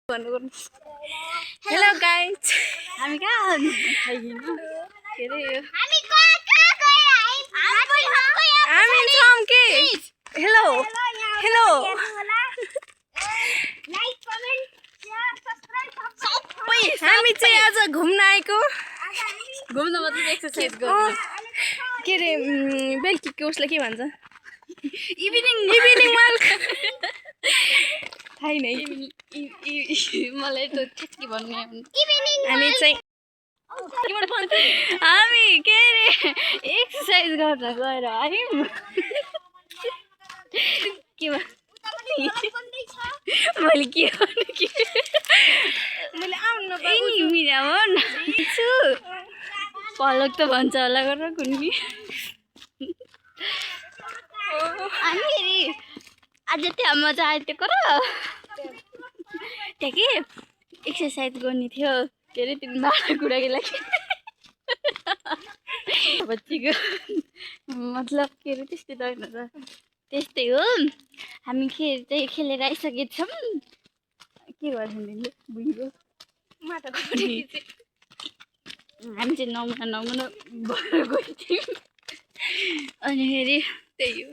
hello guys हामी कहाँ के रे हामी छौं के hello hello like comment share subscribe सबै हामी चाहिँ आज घुम्न आएको घुम्न मतलब एक्सरसाइज गर्नु के रे बेलुकी के उसले के भन्छ इभिनिङ वाक थाहै नै मलाई त ठिकै भन्ने हामी चाहिँ हामी के रे एक्सरसाइज गर्न गएर आयौँ के मैले के भन्नु के मैले आउनु मिरा हो न छु पलक त भन्छ होला गरेर कुन्नी अनि फेरि आज त्यहाँ मजा आयो त्यो कुरा त्यहाँ के एक्सरसाइज गर्ने थियो के अरे त्यो भाँडाकुँडाको लागि बच्चीको मतलब के अरे त्यस्तै त होइन र त्यस्तै हो हामी खेलेर आइसकेछौँ के गर्नु बुझ्यो हामी चाहिँ नमुना भएर गएको थियौँ अनि फेरि त्यही हो